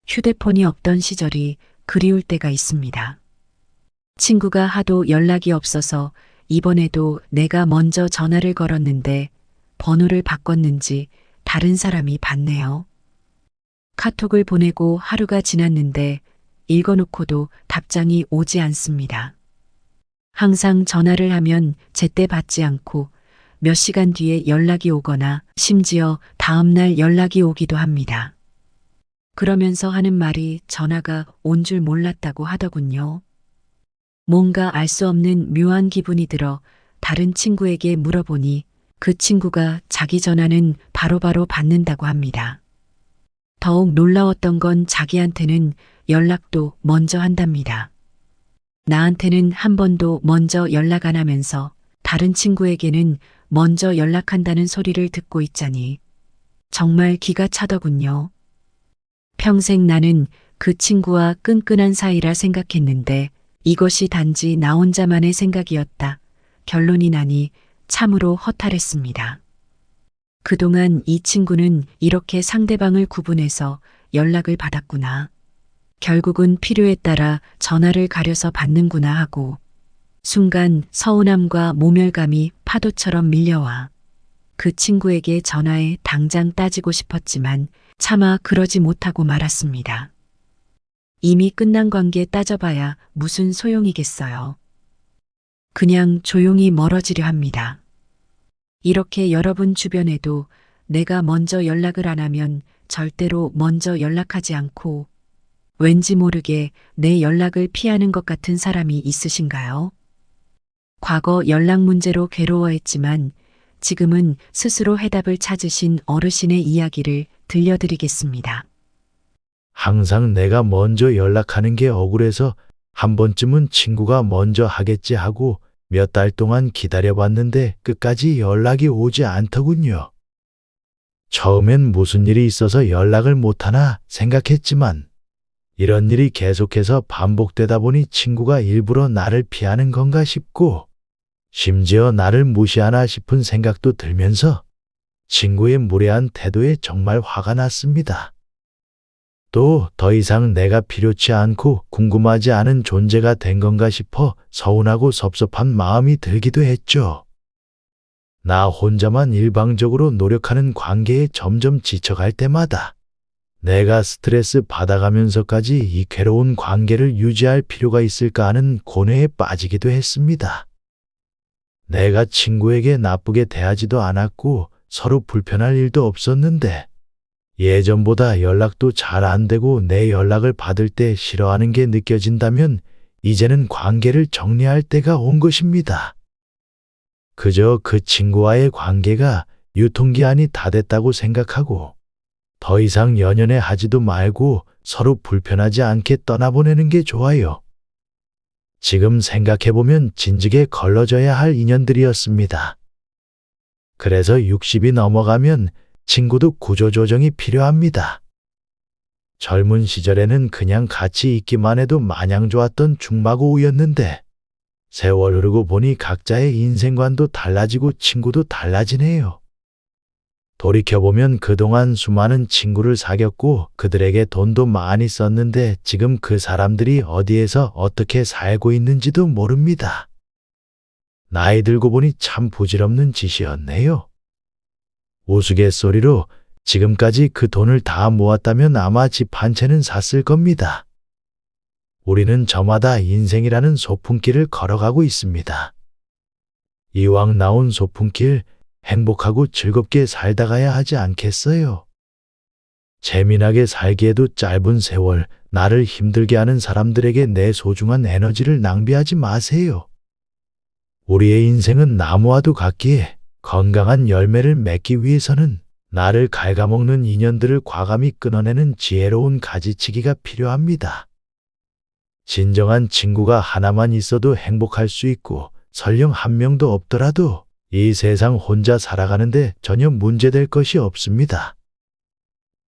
휴대폰이 없던 시절이 그리울 때가 있습니다. 친구가 하도 연락이 없어서 이번에도 내가 먼저 전화를 걸었는데 번호를 바꿨는지 다른 사람이 받네요. 카톡을 보내고 하루가 지났는데 읽어놓고도 답장이 오지 않습니다. 항상 전화를 하면 제때 받지 않고 몇 시간 뒤에 연락이 오거나 심지어 다음날 연락이 오기도 합니다. 그러면서 하는 말이 전화가 온 줄 몰랐다고 하더군요. 뭔가 알 수 없는 묘한 기분이 들어 다른 친구에게 물어보니 그 친구가 자기 전화는 바로바로 받는다고 합니다. 더욱 놀라웠던 건 자기한테는 연락도 먼저 한답니다. 나한테는 한 번도 먼저 연락 안 하면서 다른 친구에게는 먼저 연락한다는 소리를 듣고 있자니 정말 기가 차더군요. 평생 나는 그 친구와 끈끈한 사이라 생각했는데 이것이 단지 나 혼자만의 생각이었다. 결론이 나니 참으로 허탈했습니다. 그동안 이 친구는 이렇게 상대방을 구분해서 연락을 받았구나. 결국은 필요에 따라 전화를 가려서 받는구나 하고 순간 서운함과 모멸감이 파도처럼 밀려와 그 친구에게 전화해 당장 따지고 싶었지만 차마 그러지 못하고 말았습니다. 이미 끝난 관계 따져봐야 무슨 소용이겠어요. 그냥 조용히 멀어지려 합니다. 이렇게 여러분 주변에도 내가 먼저 연락을 안 하면 절대로 먼저 연락하지 않고 왠지 모르게 내 연락을 피하는 것 같은 사람이 있으신가요? 과거 연락 문제로 괴로워했지만 지금은 스스로 해답을 찾으신 어르신의 이야기를 들려드리겠습니다. 항상 내가 먼저 연락하는 게 억울해서 한 번쯤은 친구가 먼저 하겠지 하고 몇 달 동안 기다려봤는데 끝까지 연락이 오지 않더군요. 처음엔 무슨 일이 있어서 연락을 못하나 생각했지만 이런 일이 계속해서 반복되다 보니 친구가 일부러 나를 피하는 건가 싶고 심지어 나를 무시하나 싶은 생각도 들면서 친구의 무례한 태도에 정말 화가 났습니다. 또 더 이상 내가 필요치 않고 궁금하지 않은 존재가 된 건가 싶어 서운하고 섭섭한 마음이 들기도 했죠. 나 혼자만 일방적으로 노력하는 관계에 점점 지쳐갈 때마다 내가 스트레스 받아가면서까지 이 괴로운 관계를 유지할 필요가 있을까 하는 고뇌에 빠지기도 했습니다. 내가 친구에게 나쁘게 대하지도 않았고 서로 불편할 일도 없었는데 예전보다 연락도 잘 안 되고 내 연락을 받을 때 싫어하는 게 느껴진다면 이제는 관계를 정리할 때가 온 것입니다. 그저 그 친구와의 관계가 유통기한이 다 됐다고 생각하고 더 이상 연연해 하지도 말고 서로 불편하지 않게 떠나보내는 게 좋아요. 지금 생각해보면 진즉에 걸러져야 할 인연들이었습니다. 그래서 60이 넘어가면 친구도 구조조정이 필요합니다. 젊은 시절에는 그냥 같이 있기만 해도 마냥 좋았던 중마고우였는데 세월 흐르고 보니 각자의 인생관도 달라지고 친구도 달라지네요. 돌이켜보면 그동안 수많은 친구를 사귀었고 그들에게 돈도 많이 썼는데 지금 그 사람들이 어디에서 어떻게 살고 있는지도 모릅니다. 나이 들고 보니 참 부질없는 짓이었네요. 우스갯소리로 지금까지 그 돈을 다 모았다면 아마 집 한 채는 샀을 겁니다. 우리는 저마다 인생이라는 소풍길을 걸어가고 있습니다. 이왕 나온 소풍길 행복하고 즐겁게 살다 가야 하지 않겠어요? 재미나게 살기에도 짧은 세월 나를 힘들게 하는 사람들에게 내 소중한 에너지를 낭비하지 마세요. 우리의 인생은 나무와도 같기에 건강한 열매를 맺기 위해서는 나를 갉아먹는 인연들을 과감히 끊어내는 지혜로운 가지치기가 필요합니다. 진정한 친구가 하나만 있어도 행복할 수 있고 설령 한 명도 없더라도 이 세상 혼자 살아가는데 전혀 문제될 것이 없습니다.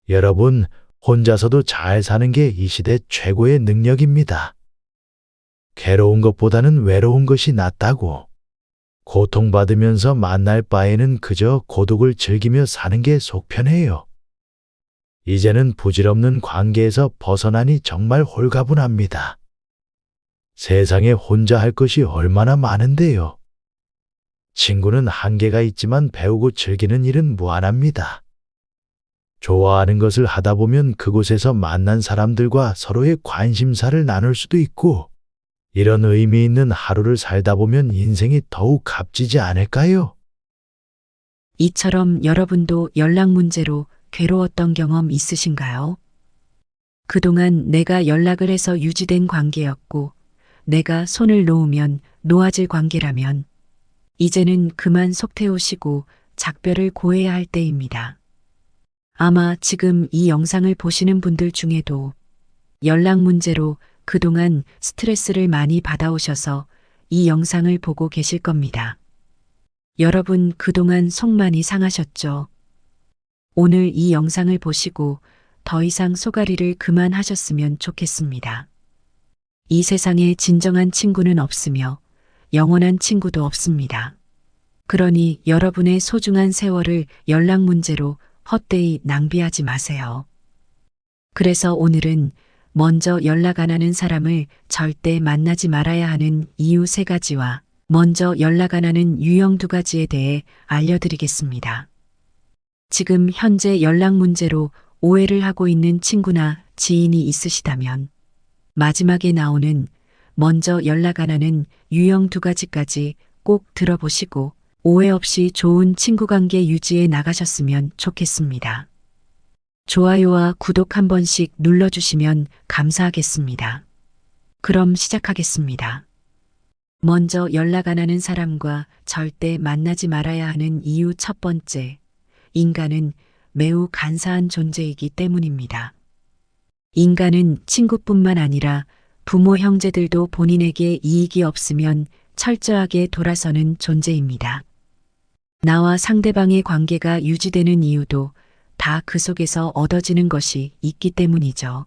여러분, 혼자서도 잘 사는 게 이 시대 최고의 능력입니다. 괴로운 것보다는 외로운 것이 낫다고. 고통받으면서 만날 바에는 그저 고독을 즐기며 사는 게 속 편해요. 이제는 부질없는 관계에서 벗어나니 정말 홀가분합니다. 세상에 혼자 할 것이 얼마나 많은데요. 친구는 한계가 있지만 배우고 즐기는 일은 무한합니다. 좋아하는 것을 하다 보면 그곳에서 만난 사람들과 서로의 관심사를 나눌 수도 있고, 이런 의미 있는 하루를 살다 보면 인생이 더욱 값지지 않을까요? 이처럼 여러분도 연락 문제로 괴로웠던 경험 있으신가요? 그동안 내가 연락을 해서 유지된 관계였고, 내가 손을 놓으면 놓아질 관계라면, 이제는 그만 속 태우시고 작별을 고해야 할 때입니다. 아마 지금 이 영상을 보시는 분들 중에도 연락 문제로 그동안 스트레스를 많이 받아오셔서 이 영상을 보고 계실 겁니다. 여러분 그동안 속 많이 상하셨죠? 오늘 이 영상을 보시고 더 이상 쏘가리를 그만하셨으면 좋겠습니다. 이 세상에 진정한 친구는 없으며 영원한 친구도 없습니다. 그러니 여러분의 소중한 세월을 연락 문제로 헛되이 낭비하지 마세요. 그래서 오늘은 먼저 연락 안 하는 사람을 절대 만나지 말아야 하는 이유 3가지와 먼저 연락 안 하는 유형 2가지에 대해 알려드리겠습니다. 지금 현재 연락 문제로 오해를 하고 있는 친구나 지인이 있으시다면 마지막에 나오는 먼저 연락 안 하는 유형 2가지까지 꼭 들어보시고 오해 없이 좋은 친구 관계 유지해 나가셨으면 좋겠습니다. 좋아요와 구독 한 번씩 눌러주시면 감사하겠습니다. 그럼 시작하겠습니다. 먼저 연락 안 하는 사람과 절대 만나지 말아야 하는 이유 1번째, 인간은 매우 간사한 존재이기 때문입니다. 인간은 친구뿐만 아니라 부모 형제들도 본인에게 이익이 없으면 철저하게 돌아서는 존재입니다. 나와 상대방의 관계가 유지되는 이유도 다 그 속에서 얻어지는 것이 있기 때문이죠.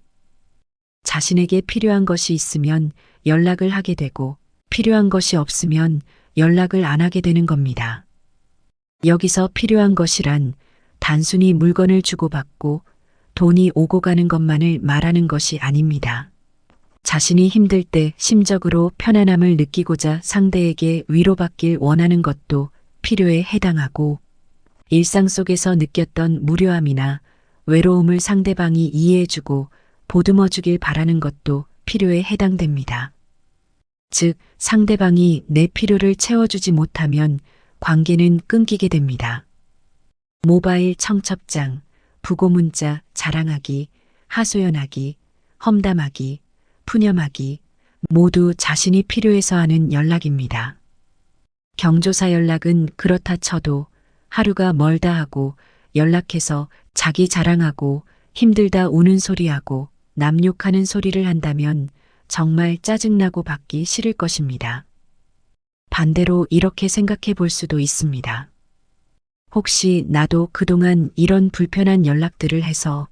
자신에게 필요한 것이 있으면 연락을 하게 되고 필요한 것이 없으면 연락을 안 하게 되는 겁니다. 여기서 필요한 것이란 단순히 물건을 주고받고 돈이 오고 가는 것만을 말하는 것이 아닙니다. 자신이 힘들 때 심적으로 편안함을 느끼고자 상대에게 위로받길 원하는 것도 필요에 해당하고, 일상 속에서 느꼈던 무료함이나 외로움을 상대방이 이해해주고 보듬어주길 바라는 것도 필요에 해당됩니다. 즉, 상대방이 내 필요를 채워주지 못하면 관계는 끊기게 됩니다. 모바일 청첩장, 부고 문자, 자랑하기, 하소연하기, 험담하기, 푸념하기 모두 자신이 필요해서 하는 연락입니다. 경조사 연락은 그렇다 쳐도 하루가 멀다 하고 연락해서 자기 자랑하고 힘들다 우는 소리하고 남 욕하는 소리를 한다면 정말 짜증나고 받기 싫을 것입니다. 반대로 이렇게 생각해 볼 수도 있습니다. 혹시 나도 그동안 이런 불편한 연락들을 해서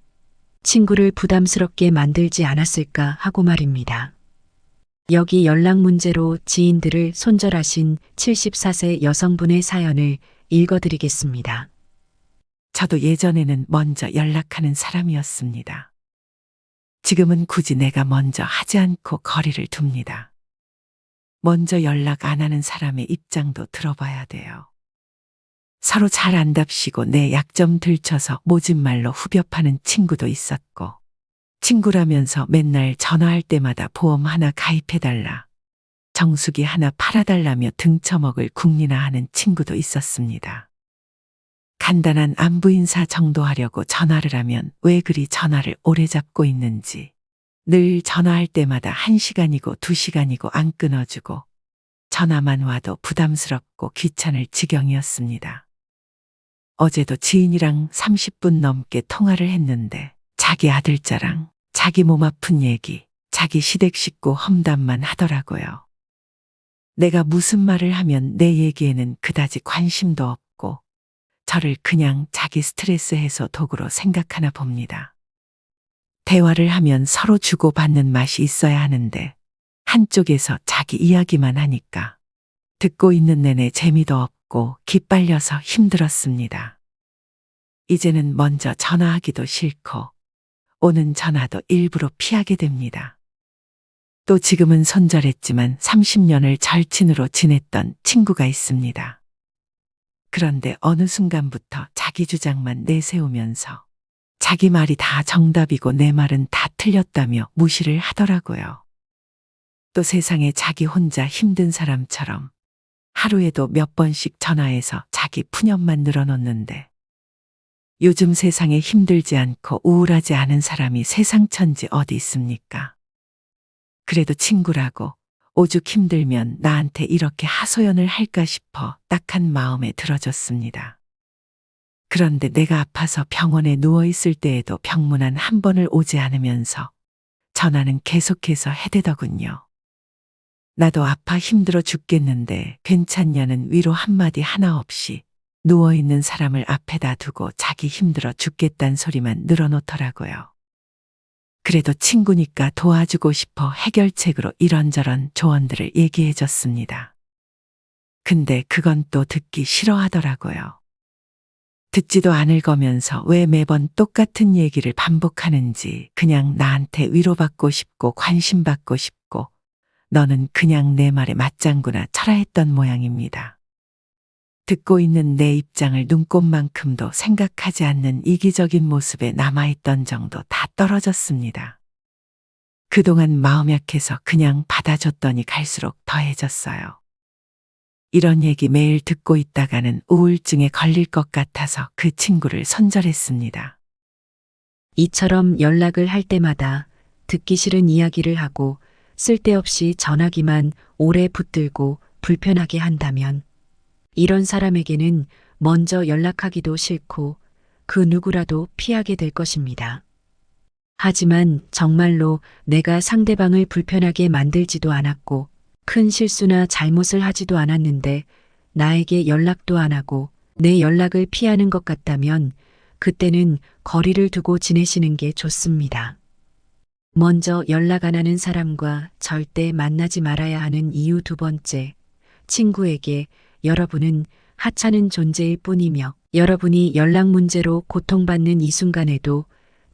친구를 부담스럽게 만들지 않았을까 하고 말입니다. 여기 연락 문제로 지인들을 손절하신 74세 여성분의 사연을 읽어드리겠습니다. 저도 예전에는 먼저 연락하는 사람이었습니다. 지금은 굳이 내가 먼저 하지 않고 거리를 둡니다. 먼저 연락 안 하는 사람의 입장도 들어봐야 돼요. 서로 잘 안답시고 내 약점 들춰서 모진말로 후벼 파는 친구도 있었고, 친구라면서 맨날 전화할 때마다 보험 하나 가입해달라, 정수기 하나 팔아달라며 등쳐먹을 궁리나 하는 친구도 있었습니다. 간단한 안부 인사 정도 하려고 전화를 하면 왜 그리 전화를 오래 잡고 있는지, 늘 전화할 때마다 1시간이고 2시간이고 안 끊어주고 전화만 와도 부담스럽고 귀찮을 지경이었습니다. 어제도 지인이랑 30분 넘게 통화를 했는데 자기 아들 자랑, 자기 몸 아픈 얘기, 자기 시댁 식구 험담만 하더라고요. 내가 무슨 말을 하면 내 얘기에는 그다지 관심도 없고 저를 그냥 자기 스트레스 해소 도구로 생각하나 봅니다. 대화를 하면 서로 주고받는 맛이 있어야 하는데 한쪽에서 자기 이야기만 하니까 듣고 있는 내내 재미도 없고 기빨려서 힘들었습니다. 이제는 먼저 전화하기도 싫고 오는 전화도 일부러 피하게 됩니다. 또 지금은 손절했지만 30년을 절친으로 지냈던 친구가 있습니다. 그런데 어느 순간부터 자기 주장만 내세우면서 자기 말이 다 정답이고 내 말은 다 틀렸다며 무시를 하더라고요. 또 세상에 자기 혼자 힘든 사람처럼 하루에도 몇 번씩 전화해서 자기 푸념만 늘어놓는데 요즘 세상에 힘들지 않고 우울하지 않은 사람이 세상 천지 어디 있습니까? 그래도 친구라고 오죽 힘들면 나한테 이렇게 하소연을 할까 싶어 딱한 마음에 들어줬습니다. 그런데 내가 아파서 병원에 누워있을 때에도 병문안 한 번을 오지 않으면서 전화는 계속해서 해대더군요. 나도 아파 힘들어 죽겠는데 괜찮냐는 위로 한마디 하나 없이 누워있는 사람을 앞에다 두고 자기 힘들어 죽겠단 소리만 늘어놓더라고요. 그래도 친구니까 도와주고 싶어 해결책으로 이런저런 조언들을 얘기해 줬습니다. 근데 그건 또 듣기 싫어하더라고요. 듣지도 않을 거면서 왜 매번 똑같은 얘기를 반복하는지 그냥 나한테 위로받고 싶고 관심받고 싶고 너는 그냥 내 말에 맞장구나 쳐라 했던 모양입니다. 듣고 있는 내 입장을 눈꼽만큼도 생각하지 않는 이기적인 모습에 남아있던 정도 다 떨어졌습니다. 그동안 마음 약해서 그냥 받아줬더니 갈수록 더해졌어요. 이런 얘기 매일 듣고 있다가는 우울증에 걸릴 것 같아서 그 친구를 손절했습니다. 이처럼 연락을 할 때마다 듣기 싫은 이야기를 하고 쓸데없이 전화기만 오래 붙들고 불편하게 한다면 이런 사람에게는 먼저 연락하기도 싫고 그 누구라도 피하게 될 것입니다. 하지만 정말로 내가 상대방을 불편하게 만들지도 않았고 큰 실수나 잘못을 하지도 않았는데 나에게 연락도 안 하고 내 연락을 피하는 것 같다면 그때는 거리를 두고 지내시는 게 좋습니다. 먼저 연락 안 하는 사람과 절대 만나지 말아야 하는 이유 두 번째, 친구에게 여러분은 하찮은 존재일 뿐이며 여러분이 연락 문제로 고통받는 이 순간에도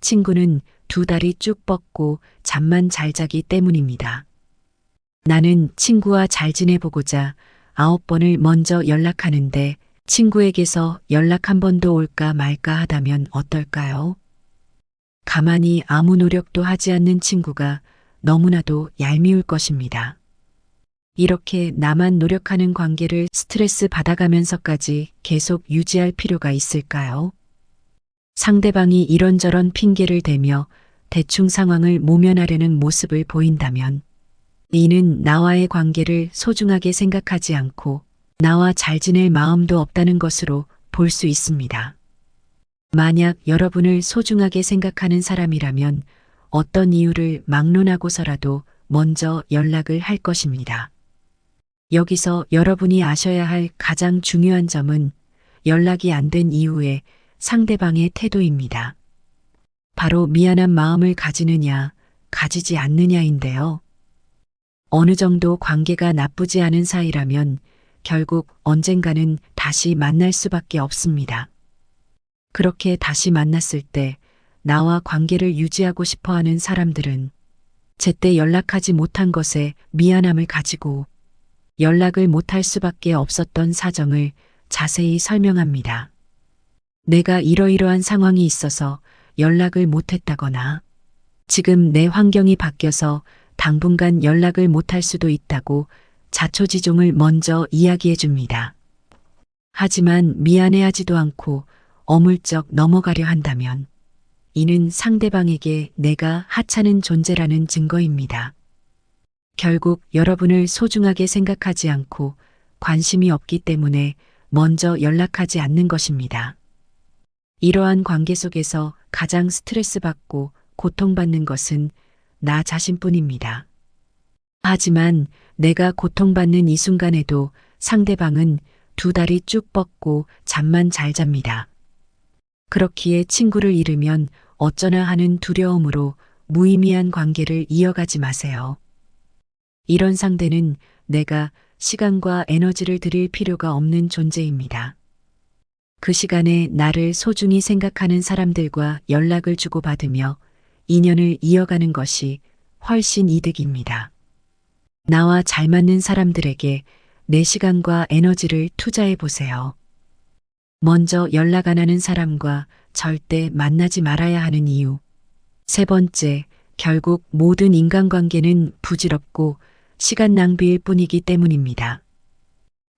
친구는 두 다리 쭉 뻗고 잠만 잘 자기 때문입니다. 나는 친구와 잘 지내보고자 9번을 먼저 연락하는데 친구에게서 연락 한 번도 올까 말까 하다면 어떨까요? 가만히 아무 노력도 하지 않는 친구가 너무나도 얄미울 것입니다. 이렇게 나만 노력하는 관계를 스트레스 받아가면서까지 계속 유지할 필요가 있을까요? 상대방이 이런저런 핑계를 대며 대충 상황을 모면하려는 모습을 보인다면 이는 나와의 관계를 소중하게 생각하지 않고 나와 잘 지낼 마음도 없다는 것으로 볼 수 있습니다. 만약 여러분을 소중하게 생각하는 사람이라면 어떤 이유를 막론하고서라도 먼저 연락을 할 것입니다. 여기서 여러분이 아셔야 할 가장 중요한 점은 연락이 안 된 이후에 상대방의 태도입니다. 바로 미안한 마음을 가지느냐, 가지지 않느냐인데요. 어느 정도 관계가 나쁘지 않은 사이라면 결국 언젠가는 다시 만날 수밖에 없습니다. 그렇게 다시 만났을 때 나와 관계를 유지하고 싶어 하는 사람들은 제때 연락하지 못한 것에 미안함을 가지고 연락을 못할 수밖에 없었던 사정을 자세히 설명합니다. 내가 이러이러한 상황이 있어서 연락을 못했다거나 지금 내 환경이 바뀌어서 당분간 연락을 못할 수도 있다고 자초지종을 먼저 이야기해 줍니다. 하지만 미안해하지도 않고 어물쩍 넘어가려 한다면 이는 상대방에게 내가 하찮은 존재라는 증거입니다. 결국 여러분을 소중하게 생각하지 않고 관심이 없기 때문에 먼저 연락하지 않는 것입니다. 이러한 관계 속에서 가장 스트레스 받고 고통받는 것은 나 자신뿐입니다. 하지만 내가 고통받는 이 순간에도 상대방은 두 다리 쭉 뻗고 잠만 잘 잡니다. 그렇기에 친구를 잃으면 어쩌나 하는 두려움으로 무의미한 관계를 이어가지 마세요. 이런 상대는 내가 시간과 에너지를 들일 필요가 없는 존재입니다. 그 시간에 나를 소중히 생각하는 사람들과 연락을 주고받으며 인연을 이어가는 것이 훨씬 이득입니다. 나와 잘 맞는 사람들에게 내 시간과 에너지를 투자해 보세요. 먼저 연락 안 하는 사람과 절대 만나지 말아야 하는 이유. 세 번째, 결국 모든 인간관계는 부질없고 시간 낭비일 뿐이기 때문입니다.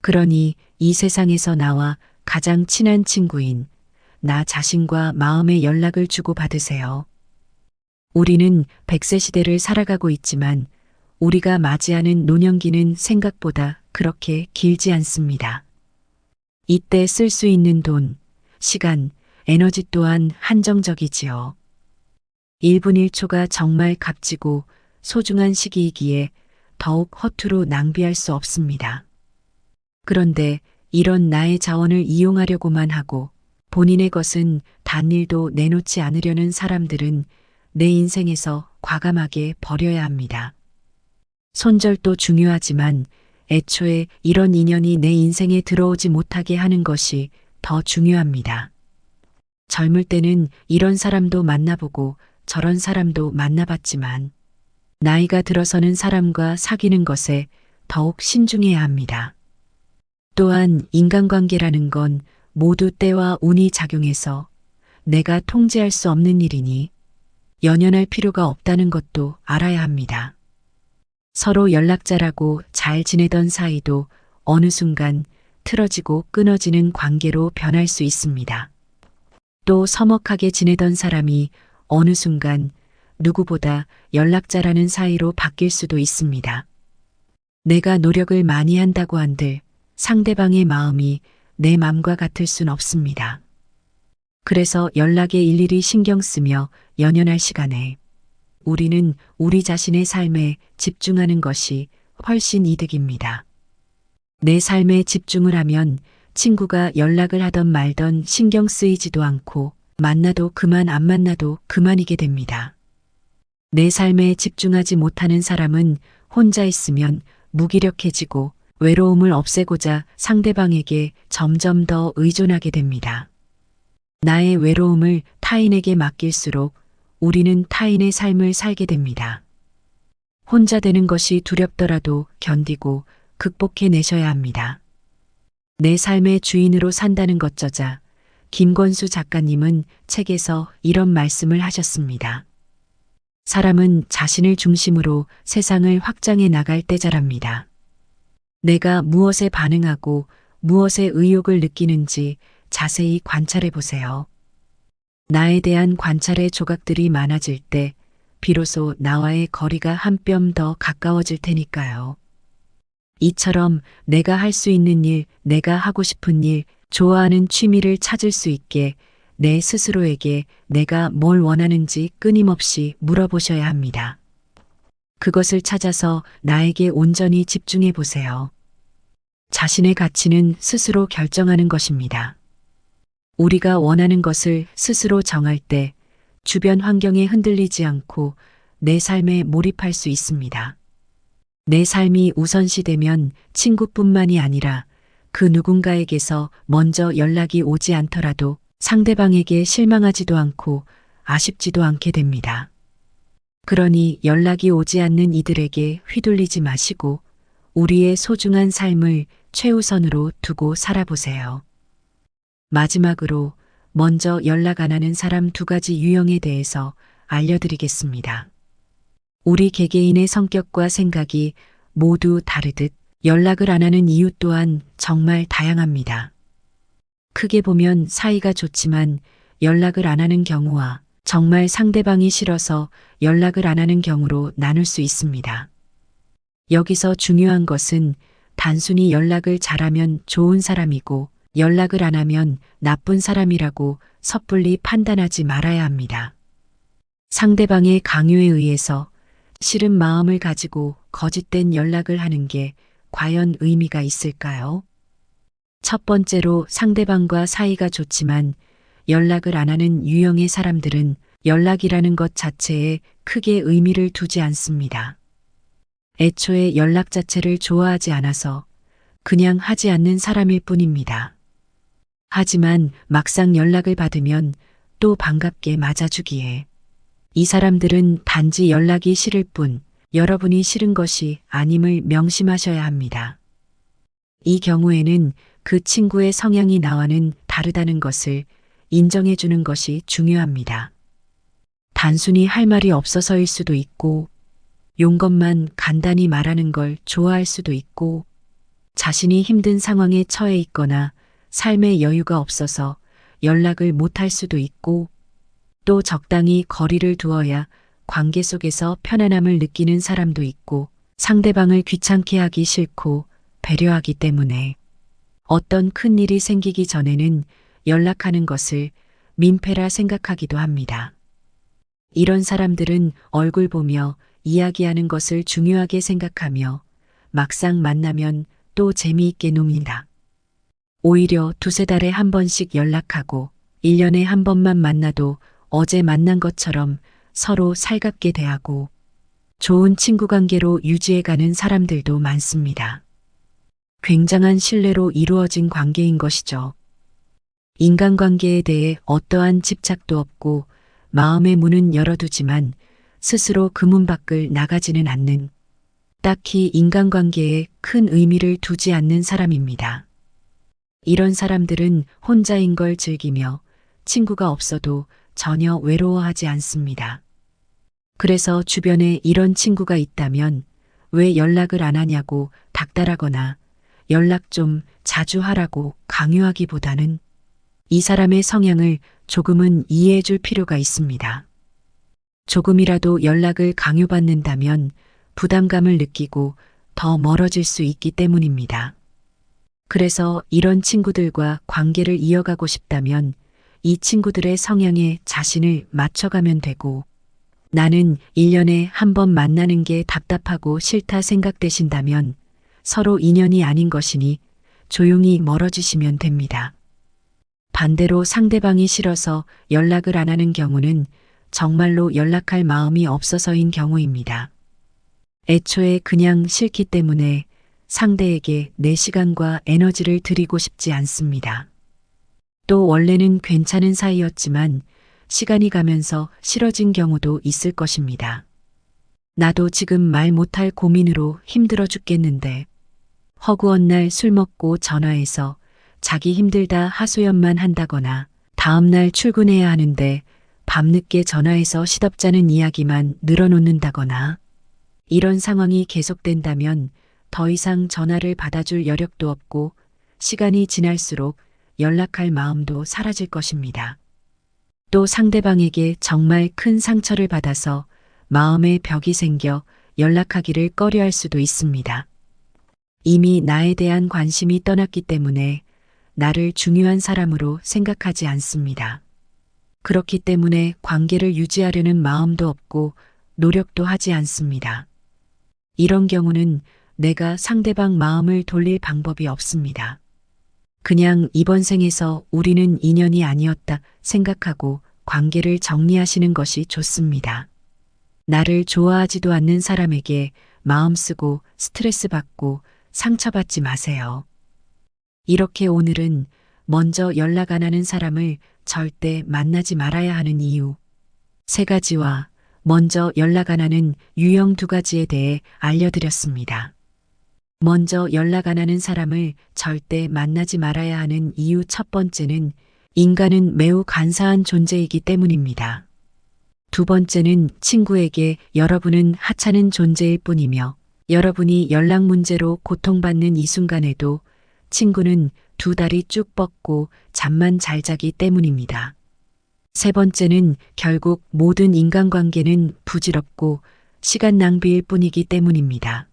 그러니 이 세상에서 나와 가장 친한 친구인 나 자신과 마음의 연락을 주고받으세요. 우리는 100세 시대를 살아가고 있지만 우리가 맞이하는 노년기는 생각보다 그렇게 길지 않습니다. 이때 쓸 수 있는 돈, 시간, 에너지 또한 한정적이지요. 1분 1초가 정말 값지고 소중한 시기이기에 더욱 허투루 낭비할 수 없습니다. 그런데 이런 나의 자원을 이용하려고만 하고 본인의 것은 단일도 내놓지 않으려는 사람들은 내 인생에서 과감하게 버려야 합니다. 손절도 중요하지만 애초에 이런 인연이 내 인생에 들어오지 못하게 하는 것이 더 중요합니다. 젊을 때는 이런 사람도 만나보고 저런 사람도 만나봤지만 나이가 들어서는 사람과 사귀는 것에 더욱 신중해야 합니다. 또한 인간관계라는 건 모두 때와 운이 작용해서 내가 통제할 수 없는 일이니 연연할 필요가 없다는 것도 알아야 합니다. 서로 연락자라고 잘 지내던 사이도 어느 순간 틀어지고 끊어지는 관계로 변할 수 있습니다. 또 서먹하게 지내던 사람이 어느 순간 누구보다 연락자라는 사이로 바뀔 수도 있습니다. 내가 노력을 많이 한다고 한들 상대방의 마음이 내 맘과 같을 순 없습니다. 그래서 연락에 일일이 신경 쓰며 연연할 시간에 우리는 우리 자신의 삶에 집중하는 것이 훨씬 이득입니다. 내 삶에 집중을 하면 친구가 연락을 하던 말던 신경 쓰이지도 않고 만나도 그만 안 만나도 그만이게 됩니다. 내 삶에 집중하지 못하는 사람은 혼자 있으면 무기력해지고 외로움을 없애고자 상대방에게 점점 더 의존하게 됩니다. 나의 외로움을 타인에게 맡길수록 우리는 타인의 삶을 살게 됩니다. 혼자 되는 것이 두렵더라도 견디고 극복해내셔야 합니다. 내 삶의 주인으로 산다는 것저자 김권수 작가님은 책에서 이런 말씀을 하셨습니다. 사람은 자신을 중심으로 세상을 확장해 나갈 때 자랍니다. 내가 무엇에 반응하고 무엇에 의욕을 느끼는지 자세히 관찰해 보세요. 나에 대한 관찰의 조각들이 많아질 때 비로소 나와의 거리가 한 뼘 더 가까워질 테니까요. 이처럼 내가 할 수 있는 일, 내가 하고 싶은 일, 좋아하는 취미를 찾을 수 있게 내 스스로에게 내가 뭘 원하는지 끊임없이 물어보셔야 합니다. 그것을 찾아서 나에게 온전히 집중해 보세요. 자신의 가치는 스스로 결정하는 것입니다. 우리가 원하는 것을 스스로 정할 때 주변 환경에 흔들리지 않고 내 삶에 몰입할 수 있습니다. 내 삶이 우선시되면 친구뿐만이 아니라 그 누군가에게서 먼저 연락이 오지 않더라도 상대방에게 실망하지도 않고 아쉽지도 않게 됩니다. 그러니 연락이 오지 않는 이들에게 휘둘리지 마시고 우리의 소중한 삶을 최우선으로 두고 살아보세요. 마지막으로 먼저 연락 안 하는 사람 2가지 유형에 대해서 알려드리겠습니다. 우리 개개인의 성격과 생각이 모두 다르듯 연락을 안 하는 이유 또한 정말 다양합니다. 크게 보면 사이가 좋지만 연락을 안 하는 경우와 정말 상대방이 싫어서 연락을 안 하는 경우로 나눌 수 있습니다. 여기서 중요한 것은 단순히 연락을 잘하면 좋은 사람이고 연락을 안 하면 나쁜 사람이라고 섣불리 판단하지 말아야 합니다. 상대방의 강요에 의해서 싫은 마음을 가지고 거짓된 연락을 하는 게 과연 의미가 있을까요? 첫 번째로 상대방과 사이가 좋지만 연락을 안 하는 유형의 사람들은 연락이라는 것 자체에 크게 의미를 두지 않습니다. 애초에 연락 자체를 좋아하지 않아서 그냥 하지 않는 사람일 뿐입니다. 하지만 막상 연락을 받으면 또 반갑게 맞아주기에 이 사람들은 단지 연락이 싫을 뿐 여러분이 싫은 것이 아님을 명심하셔야 합니다. 이 경우에는 그 친구의 성향이 나와는 다르다는 것을 인정해 주는 것이 중요합니다. 단순히 할 말이 없어서일 수도 있고, 용건만 간단히 말하는 걸 좋아할 수도 있고, 자신이 힘든 상황에 처해 있거나 삶의 여유가 없어서 연락을 못할 수도 있고, 또 적당히 거리를 두어야 관계 속에서 편안함을 느끼는 사람도 있고, 상대방을 귀찮게 하기 싫고 배려하기 때문에 어떤 큰 일이 생기기 전에는 연락하는 것을 민폐라 생각하기도 합니다. 이런 사람들은 얼굴 보며 이야기하는 것을 중요하게 생각하며 막상 만나면 또 재미있게 놉니다. 오히려 두세 달에 한 번씩 연락하고 1년에 한 번만 만나도 어제 만난 것처럼 서로 살갑게 대하고 좋은 친구 관계로 유지해가는 사람들도 많습니다. 굉장한 신뢰로 이루어진 관계인 것이죠. 인간관계에 대해 어떠한 집착도 없고 마음의 문은 열어두지만 스스로 그 문 밖을 나가지는 않는, 딱히 인간관계에 큰 의미를 두지 않는 사람입니다. 이런 사람들은 혼자인 걸 즐기며 친구가 없어도 전혀 외로워하지 않습니다. 그래서 주변에 이런 친구가 있다면 왜 연락을 안 하냐고 닥달하거나 연락 좀 자주 하라고 강요하기보다는 이 사람의 성향을 조금은 이해해 줄 필요가 있습니다. 조금이라도 연락을 강요받는다면 부담감을 느끼고 더 멀어질 수 있기 때문입니다. 그래서 이런 친구들과 관계를 이어가고 싶다면 이 친구들의 성향에 자신을 맞춰가면 되고, 나는 1년에 한 번 만나는 게 답답하고 싫다 생각되신다면 서로 인연이 아닌 것이니 조용히 멀어지시면 됩니다. 반대로 상대방이 싫어서 연락을 안 하는 경우는 정말로 연락할 마음이 없어서인 경우입니다. 애초에 그냥 싫기 때문에 상대에게 내 시간과 에너지를 드리고 싶지 않습니다. 또 원래는 괜찮은 사이였지만 시간이 가면서 싫어진 경우도 있을 것입니다. 나도 지금 말 못할 고민으로 힘들어 죽겠는데 허구한 날 술 먹고 전화해서 자기 힘들다 하소연만 한다거나 다음날 출근해야 하는데 밤늦게 전화해서 시덥잖은 이야기만 늘어놓는다거나, 이런 상황이 계속된다면 더 이상 전화를 받아줄 여력도 없고 시간이 지날수록 연락할 마음도 사라질 것입니다. 또 상대방에게 정말 큰 상처를 받아서 마음에 벽이 생겨 연락하기를 꺼려할 수도 있습니다. 이미 나에 대한 관심이 떠났기 때문에 나를 중요한 사람으로 생각하지 않습니다. 그렇기 때문에 관계를 유지하려는 마음도 없고 노력도 하지 않습니다. 이런 경우는 내가 상대방 마음을 돌릴 방법이 없습니다. 그냥 이번 생에서 우리는 인연이 아니었다 생각하고 관계를 정리하시는 것이 좋습니다. 나를 좋아하지도 않는 사람에게 마음 쓰고 스트레스 받고 상처받지 마세요. 이렇게 오늘은 먼저 연락 안 하는 사람을 절대 만나지 말아야 하는 이유 3가지와 먼저 연락 안 하는 유형 2가지에 대해 알려드렸습니다. 먼저 연락 안 하는 사람을 절대 만나지 말아야 하는 이유 첫 번째는 인간은 매우 간사한 존재이기 때문입니다. 두 번째는 친구에게 여러분은 하찮은 존재일 뿐이며 여러분이 연락 문제로 고통받는 이 순간에도 친구는 2다리 쭉 뻗고 잠만 잘 자기 때문입니다. 세 번째는 결국 모든 인간관계는 부질없고 시간 낭비일 뿐이기 때문입니다.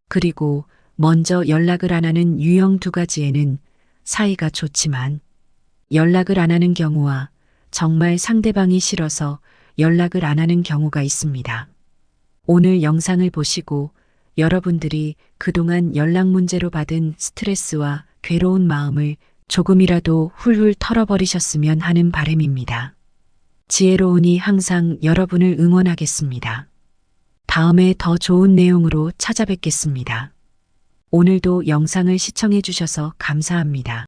그리고 먼저 연락을 안 하는 유형 2가지에는 사이가 좋지만 연락을 안 하는 경우와 정말 상대방이 싫어서 연락을 안 하는 경우가 있습니다. 오늘 영상을 보시고 여러분들이 그동안 연락 문제로 받은 스트레스와 괴로운 마음을 조금이라도 훌훌 털어버리셨으면 하는 바람입니다. 지혜로운이 항상 여러분을 응원하겠습니다. 다음에 더 좋은 내용으로 찾아뵙겠습니다. 오늘도 영상을 시청해 주셔서 감사합니다.